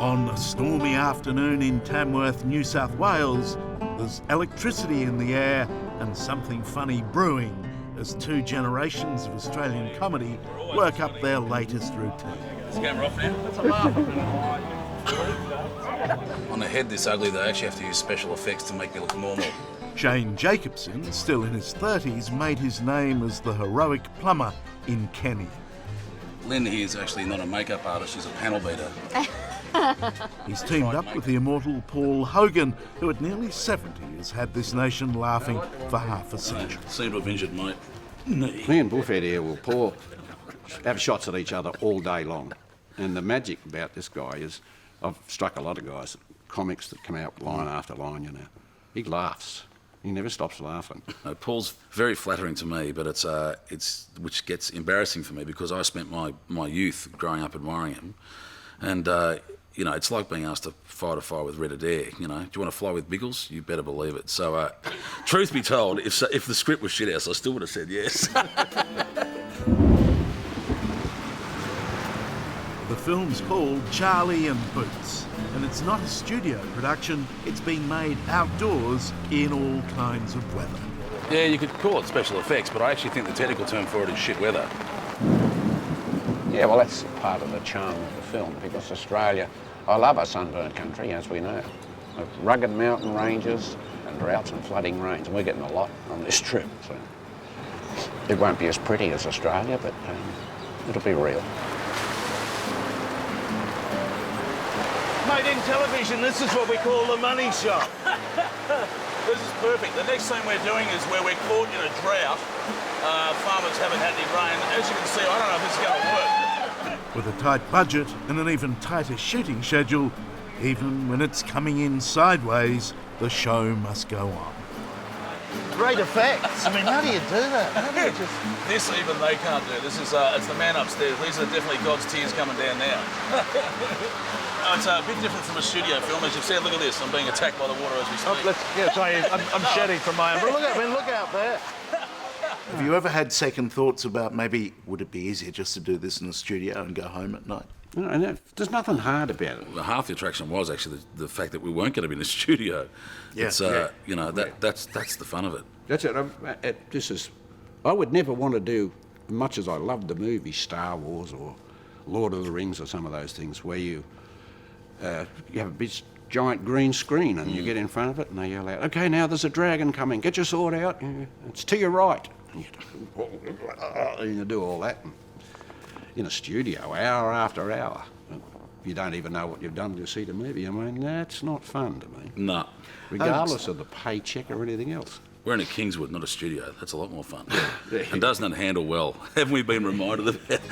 On a stormy afternoon in Tamworth, New South Wales, there's electricity in the air and something funny brewing as two generations of Australian comedy work up their latest routine. Is the camera off now? That's a laugh. On a head this ugly, they actually have to use special effects to make me look normal. Shane Jacobson, still in his 30s, made his name as the heroic plumber in Kenny. Lynn here is actually not a makeup artist, she's a panel beater. He's teamed up with the immortal Paul Hogan, who at nearly 70 has had this nation laughing for half a century. Seem to have injured my knee. Me and Bullfed here will have shots at each other all day long. And the magic about this guy is, I've struck a lot of guys, comics that come out line after line, you know. He laughs. He never stops laughing. Paul's very flattering to me, but it's which gets embarrassing for me because I spent my youth growing up admiring him. And, you know, it's like being asked to fight a fire with Red Adair, you know. Do you want to fly with Biggles? You better believe it. So, truth be told, if the script was shit house, I still would have said yes. The film's called Charlie and Boots, and it's not a studio production, it's been made outdoors in all kinds of weather. Yeah, you could call it special effects, but I actually think the technical term for it is shit weather. Yeah, well, that's part of the charm of the film, because Australia, I love a sunburnt country, as we know. Of rugged mountain ranges and droughts and flooding rains, and we're getting a lot on this trip, so it won't be as pretty as Australia, but it'll be real. Mate, in television, this is what we call the money shot. This is perfect. The next thing we're doing is where we're caught in a drought. Farmers haven't had any rain. As you can see, I don't know if this is going to work. With a tight budget and an even tighter shooting schedule, even when it's coming in sideways, the show must go on. Great effects. I mean, how do you do that? How do you just... This even they can't do. This is it's the man upstairs. These are definitely God's tears coming down now. It's a bit different from a studio film. As you've said, look at this. I'm being attacked by the water as we speak. I'm shedding from my own. But look out there. Have you ever had second thoughts about maybe would it be easier just to do this in a studio and go home at night? No, there's nothing hard about it. Well, half the attraction was actually the fact that we weren't going to be in a studio. Yeah. It's, you know, that's the fun of it. That's it. I would never want to do, much as I loved the movie Star Wars or Lord of the Rings or some of those things, where you have a big giant green screen and you get in front of it and they yell out, "Okay, now there's a dragon coming. Get your sword out. It's to your right." And you do all that in a studio, hour after hour. You don't even know what you've done to see the movie. I mean, that's not fun to me. No. Regardless of the paycheck or anything else. We're in a Kingswood, not a studio. That's a lot more fun. And doesn't it handle well? Haven't we been reminded of that?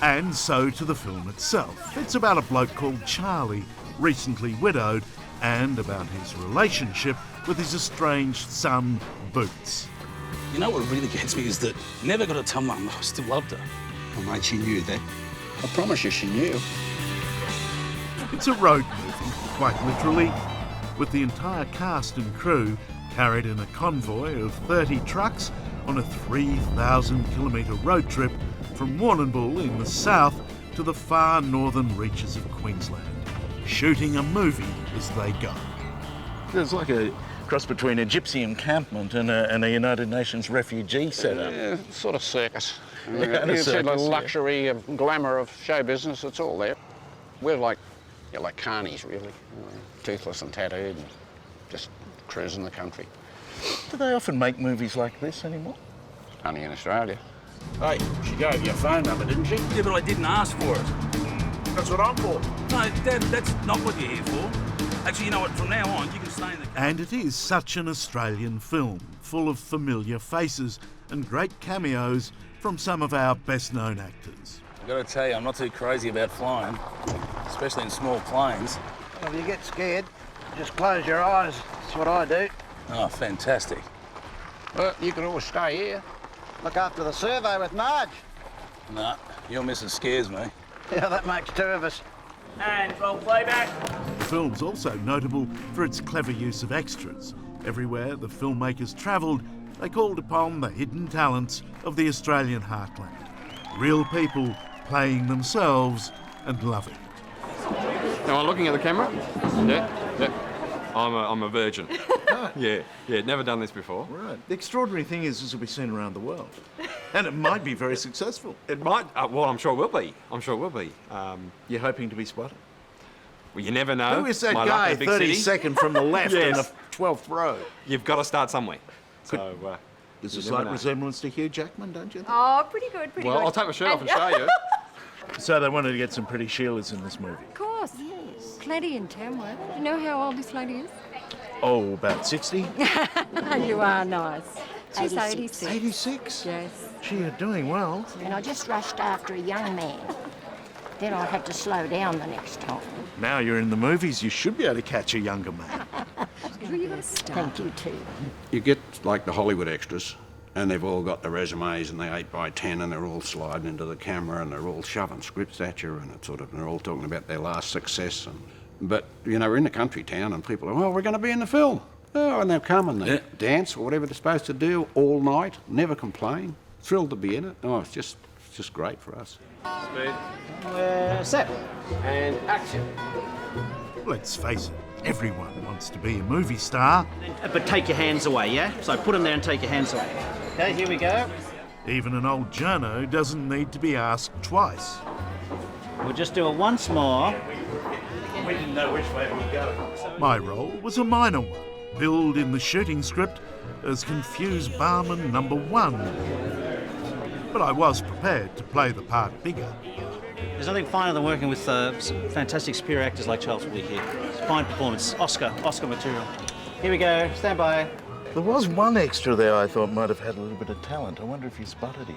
And so to the film itself. It's about a bloke called Charlie, recently widowed, and about his relationship with his estranged son, Boots. You know what really gets me is that never got to tell Mum I still loved her. Well, mate, she knew that. I promise you she knew. It's a road movie, quite literally, with the entire cast and crew carried in a convoy of 30 trucks on a 3,000-kilometre road trip from Warrnambool in the south to the far northern reaches of Queensland, shooting a movie as they go. It's like a cross between a gypsy encampment and a United Nations refugee setup. Yeah, sort of circus. A The circus, luxury, glamour of show business, it's all there. We're like carnies, really. Toothless and tattooed and just cruising the country. Do they often make movies like this anymore? Only in Australia. Hey, she gave you a phone number, didn't she? Yeah, but I didn't ask for it. That's what I'm for. No, Dad, that's not what you're here for. Actually, you know what, from now on, you can stay in the... And it is such an Australian film, full of familiar faces and great cameos from some of our best-known actors. I've got to tell you, I'm not too crazy about flying, especially in small planes. If you get scared, just close your eyes. That's what I do. Oh, fantastic. Well, you can always stay here. Look after the survey with Marge. Nah, your missus scares me. Yeah, that makes two of us. And roll playback. The film's also notable for its clever use of extras. Everywhere the filmmakers travelled, they called upon the hidden talents of the Australian heartland. Real people playing themselves and loving it. Am I looking at the camera? Yeah. I'm a virgin. Yeah, never done this before. Right. The extraordinary thing is this will be seen around the world. And it might be very successful. It might, well, I'm sure it will be. You're hoping to be spotted? Well, you never know. Who is that My luck guy in a big 32nd city. from the left in Yes. the 12th row? You've got to start somewhere. So, There's you a never slight know. resemblance to Hugh Jackman, don't you think? Oh, pretty good, pretty Well, good. I'll take my shirt off and show you. So they wanted to get some pretty Sheilas in this movie. Of course. Plenty in Tamworth. You know how old this lady is? Oh, about 60? You are nice. She's 86. 86. 86? Yes. Gee, you're doing well. And I just rushed after a young man. Then I had to slow down the next time. Now you're in the movies, you should be able to catch a younger man. You got a star. Thank you too. You get like the Hollywood extras, and they've all got the resumes and the 8x10, and they're all sliding into the camera, and they're all shoving scripts at you, and it's they're all talking about their last success. But you know, we're in a country town, and people are, well, we're going to be in the film. Oh, and they'll come and they dance or whatever they're supposed to do all night, never complain, thrilled to be in it. Oh, it's just great for us. Set. And action. Let's face it, everyone wants to be a movie star. But take your hands away, yeah? So put them there and take your hands away. Okay, here we go. Even an old journo doesn't need to be asked twice. We'll just do it once more. We didn't know which way it would go. My role was a minor one, billed in the shooting script as confused barman number 1. But I was prepared to play the part bigger. There's nothing finer than working with some fantastic superior actors like Charles Wooley here. Fine performance. Oscar material. Here we go. Stand by. There was one extra there I thought might have had a little bit of talent. I wonder if you spotted him.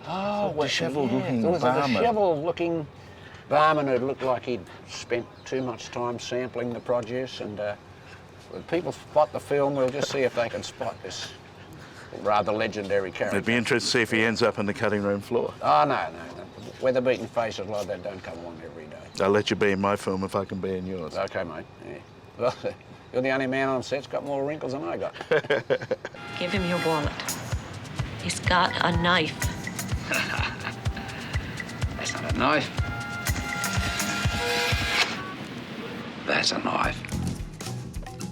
Oh, dishevelled-looking There was a barman. dishevelled-looking barman who looked like he'd spent too much time sampling the produce, and when people spot the film, we'll just see if they can spot this rather legendary character. It'd be interesting to see if he ends up on the cutting room floor. Oh, no. Weather-beaten faces like that don't come along every day. I'll let you be in my film if I can be in yours. Okay, mate. Yeah. Well, you're the only man on set's got more wrinkles than I got. Give him your wallet. He's got a knife. That's not a knife. That's a knife.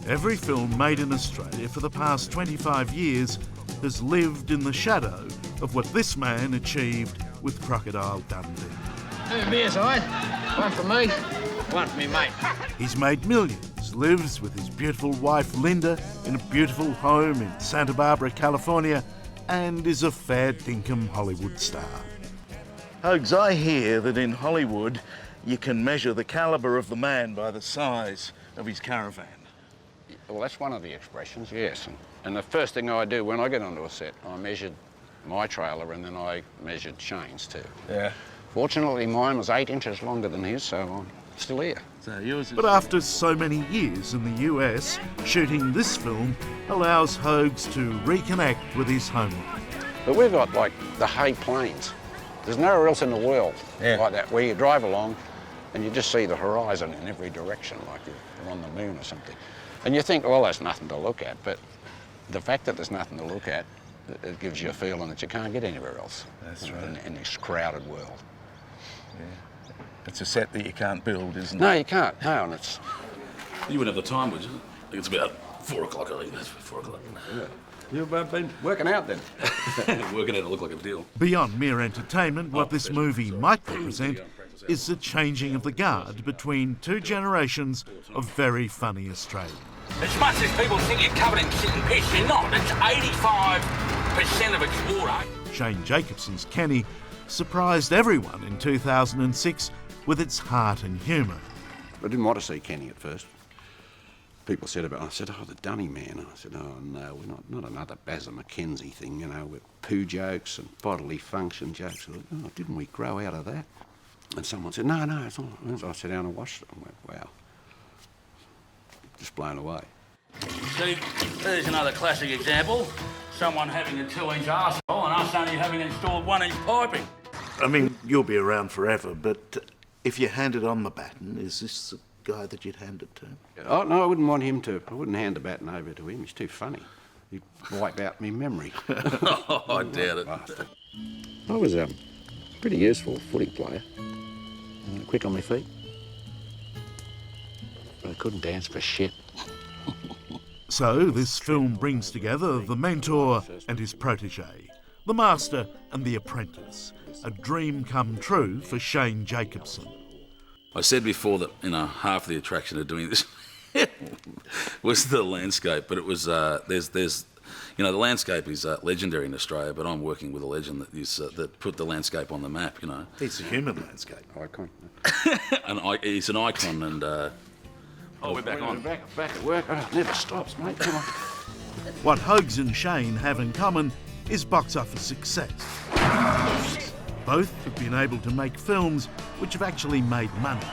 Every film made in Australia for the past 25 years has lived in the shadow of what this man achieved with Crocodile Dundee. Two beers, all right? One for me, one for me, mate. He's made millions, lives with his beautiful wife Linda in a beautiful home in Santa Barbara, California, and is a fair dinkum Hollywood star. Hogs, I hear that in Hollywood you can measure the calibre of the man by the size of his caravan. Well, that's one of the expressions, yes. And the first thing I do when I get onto a set, I measured my trailer and then I measured Shane's too. Yeah. Fortunately, mine was 8 inches longer than his, so I'm still here. So yours is... But after so many years in the US, shooting this film allows Hogs to reconnect with his homeland. But we've got, like, the Hay Plains. There's nowhere else in the world like that, where you drive along and you just see the horizon in every direction, like you're on the moon or something. And you think, well, there's nothing to look at, but the fact that there's nothing to look at, it gives you a feeling that you can't get anywhere else. That's right. In this crowded world. Yeah. It's a set that you can't build, isn't it? No, you can't. No, and it's... You wouldn't have the time, would you? I think it's about 4 o'clock, I think. That's 4 o'clock. Yeah. You've been working out then? Working out to look like a deal. Beyond mere entertainment, what this movie might represent is the changing of the guard between two generations of very funny Australians. As much as people think you're covered in shit and piss, you're not. It's 85% of it's water. Shane Jacobson's Kenny surprised everyone in 2006 with its heart and humour. I didn't want to see Kenny at first. People said about it. I said, oh, the Dunny Man. I said, oh, no, we're not another Bazza McKenzie thing, you know, with poo jokes and bodily function jokes. I thought, oh, didn't we grow out of that? And someone said, no, it's not. So I sat down and watched it and went, wow. Just blown away. See, there's another classic example. Someone having a 2-inch arsehole and us only having installed 1-inch piping. I mean, you'll be around forever, but if you handed on the baton, is this the guy that you'd hand it to? Oh, no, I wouldn't want him to. I wouldn't hand the baton over to him. He's too funny. He'd wipe out me memory. Oh, I doubt it. I was pretty useful footy player. Quick on my feet. But I couldn't dance for shit. So this film brings together the mentor and his protege, the master and the apprentice, a dream come true for Shane Jacobson. I said before that, half the attraction of doing this was the landscape, but it was, there's the landscape is legendary in Australia, but I'm working with a legend that put the landscape on the map, It's a human landscape. Icon. He's an icon, and... we're back on. Back at work. Oh, it never stops, mate. Come on. What Hogs and Shane have in common is box office success. Both have been able to make films which have actually made money.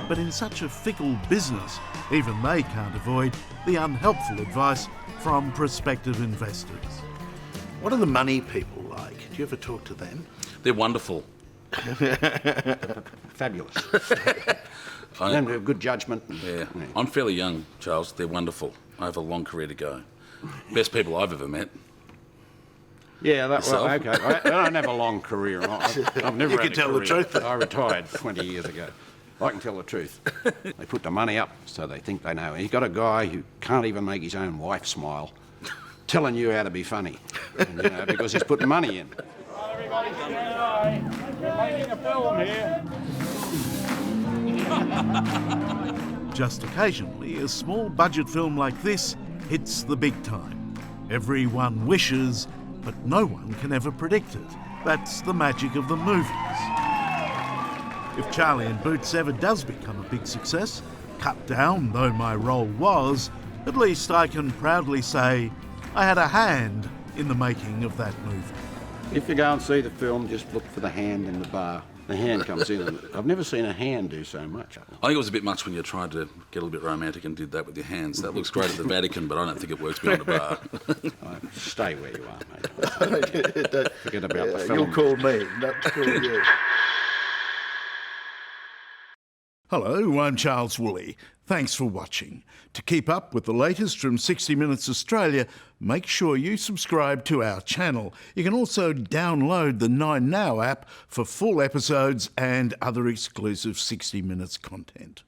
But in such a fickle business, even they can't avoid the unhelpful advice from prospective investors. What are the money people like? Do you ever talk to them? They're wonderful. Fabulous. They have good judgment. Yeah. I'm fairly young, Charles. They're wonderful. I have a long career to go. Best people I've ever met. Yeah, okay. I don't have a long career. I've never You had can a tell the career. truth then. I retired 20 years ago. I can tell the truth. They put the money up so they think they know. And you've got a guy who can't even make his own wife smile, telling you how to be funny, because he's putting money in. Everybody stand by. We're making a film here. Just occasionally, a small budget film like this hits the big time. Everyone wishes, but no one can ever predict it. That's the magic of the movies. If Charlie and Boots ever does become a big success, cut down though my role was, at least I can proudly say I had a hand in the making of that movie. If you go and see the film, just look for the hand in the bar. The hand comes in, and I've never seen a hand do so much. I think it was a bit much when you tried to get a little bit romantic and did that with your hands. That looks great at the Vatican, but I don't think it works beyond a bar. Stay where you are, mate. Forget about the film. You'll call me, not call you. Hello, I'm Charles Woolley. Thanks for watching. To keep up with the latest from 60 Minutes Australia, make sure you subscribe to our channel. You can also download the 9Now app for full episodes and other exclusive 60 Minutes content.